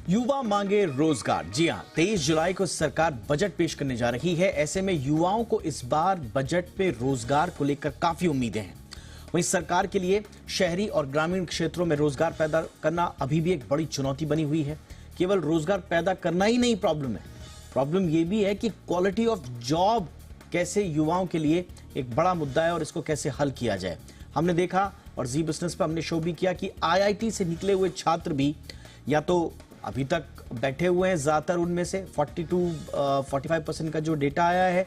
युवा मांगे रोजगार। जी हां, 23 जुलाई को सरकार बजट पेश करने जा रही है। ऐसे में युवाओं को इस बार बजट पे रोजगार को लेकर काफी उम्मीदें हैं। वहीं सरकार के लिए शहरी और ग्रामीण क्षेत्रों में रोजगार पैदा करना अभी भी एक बड़ी चुनौती बनी हुई है। केवल रोजगार पैदा करना ही नहीं प्रॉब्लम है, प्रॉब्लम ये भी है कि क्वालिटी ऑफ जॉब कैसे युवाओं के लिए एक बड़ा मुद्दा है और इसको कैसे हल किया जाए। हमने देखा और जी बिजनेस पर हमने शो भी किया कि आईआईटी से निकले हुए छात्र भी या तो अभी तक बैठे हुए हैं, ज्यादातर उनमें से 45% का जो डेटा आया है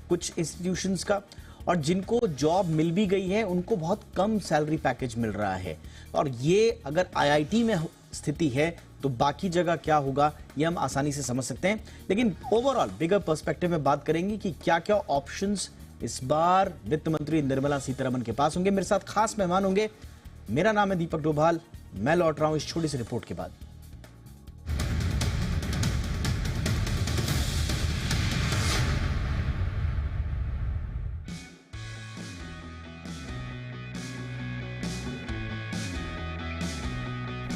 कुछ इंस्टीट्यूशंस का, और जिनको जॉब मिल भी गई है उनको बहुत कम सैलरी पैकेज मिल रहा है। और ये अगर आईआईटी में स्थिति है तो बाकी जगह क्या होगा ये हम आसानी से समझ सकते हैं। लेकिन ओवरऑल बिगर पर्सपेक्टिव में बात करेंगे कि क्या क्या ऑप्शंस इस बार वित्त मंत्री निर्मला सीतारमण के पास होंगे। मेरे साथ खास मेहमान होंगे। मेरा नाम है दीपक डोभाल। मैं लौट रहा हूं इस छोटी सी रिपोर्ट के बाद।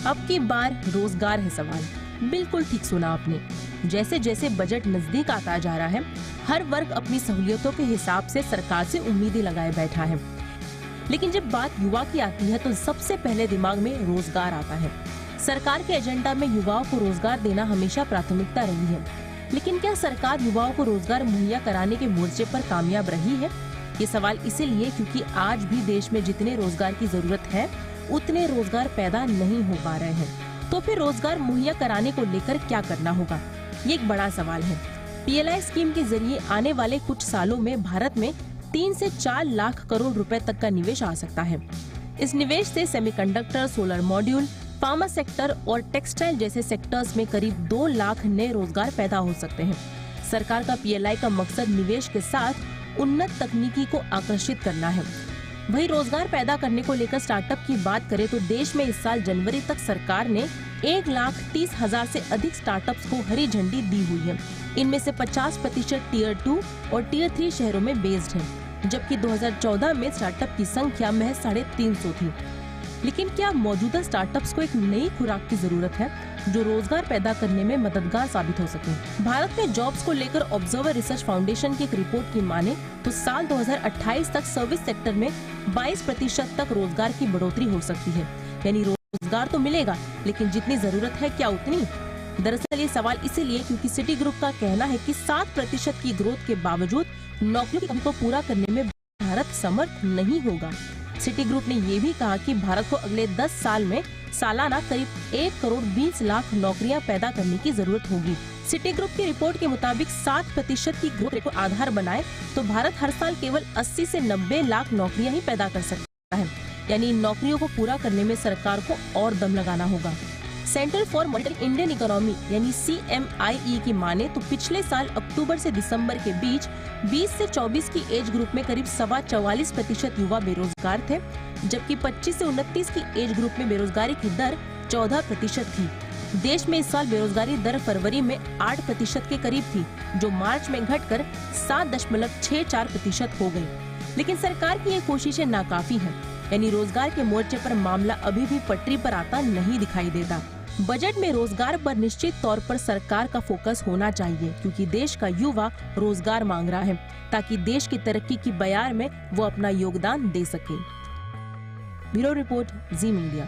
अब की बार रोजगार है सवाल। बिल्कुल ठीक सुना आपने। जैसे जैसे बजट नजदीक आता जा रहा है, हर वर्ग अपनी सहूलियतों के हिसाब से सरकार से उम्मीदें लगाए बैठा है। लेकिन जब बात युवा की आती है तो सबसे पहले दिमाग में रोजगार आता है। सरकार के एजेंडा में युवाओं को रोजगार देना हमेशा प्राथमिकता रही है। लेकिन क्या सरकार युवाओं को रोजगार मुहैया कराने के मोर्चे पर कामयाब रही है? ये सवाल इसीलिए क्योंकि आज भी देश में जितने रोजगार की जरूरत है उतने रोजगार पैदा नहीं हो पा रहे हैं। तो फिर रोजगार मुहैया कराने को लेकर क्या करना होगा, ये एक बड़ा सवाल है। पीएलआई स्कीम के जरिए आने वाले कुछ सालों में भारत में 3 से 4 लाख करोड़ रुपए तक का निवेश आ सकता है। इस निवेश से semiconductor, solar module, pharma sector और टेक्सटाइल जैसे सेक्टर्स में करीब 2 लाख नए रोजगार पैदा हो सकते हैं। सरकार का पीएलआई का मकसद निवेश के साथ उन्नत तकनीकी को आकर्षित करना है। वही रोजगार पैदा करने को लेकर स्टार्टअप की बात करें तो देश में इस साल जनवरी तक सरकार ने 1,30,000 से अधिक स्टार्टअप्स को हरी झंडी दी हुई है। इनमें से 50% टियर 2 और टियर 3 शहरों में बेस्ड है, जबकि 2014 में स्टार्टअप की संख्या महज 350 थी। लेकिन क्या मौजूदा स्टार्टअप्स को एक नई खुराक की जरूरत है जो रोजगार पैदा करने में मददगार साबित हो सके? भारत में जॉब्स को लेकर ऑब्जर्वर रिसर्च फाउंडेशन की एक रिपोर्ट की माने तो साल 2028 तक सर्विस सेक्टर में 22% तक रोजगार की बढ़ोतरी हो सकती है। यानी रोजगार तो मिलेगा, लेकिन जितनी जरूरत है क्या उतनी? दरअसल ये सवाल इसीलिए क्योंकि सिटी ग्रुप का कहना है कि 7% की ग्रोथ के बावजूद नौकरियों की कमी को पूरा करने में भारत समर्थ नहीं होगा। सिटी ग्रुप ने ये भी कहा कि भारत को अगले 10 साल में सालाना करीब 1 करोड़ 20 लाख नौकरियां पैदा करने की जरूरत होगी। सिटी ग्रुप की रिपोर्ट के मुताबिक 7% की ग्रोथ को आधार बनाए तो भारत हर साल केवल 80 से 90 लाख नौकरियां ही पैदा कर सकता है। यानी इन नौकरियों को पूरा करने में सरकार को और दम लगाना होगा। Centre for monitoring Indian economy यानी CMIE की माने तो पिछले साल अक्टूबर से दिसंबर के बीच 20 से 24 की एज ग्रुप में करीब 44% युवा बेरोजगार थे, जबकि 25 से 29 की एज ग्रुप में बेरोजगारी की दर 14% थी। देश में इस साल बेरोजगारी दर फरवरी में 8% के करीब थी, जो मार्च में घटकर 7.64% हो गई। लेकिन सरकार की ये कोशिशें नाकाफी हैं, यानी रोजगार के मोर्चे पर मामला अभी भी पटरी पर आता नहीं दिखाई देता। बजट में रोजगार पर निश्चित तौर पर सरकार का फोकस होना चाहिए, क्योंकि देश का युवा रोजगार मांग रहा है ताकि देश की तरक्की की बयार में वो अपना योगदान दे सके। ब्यूरो रिपोर्ट, जी मीडिया।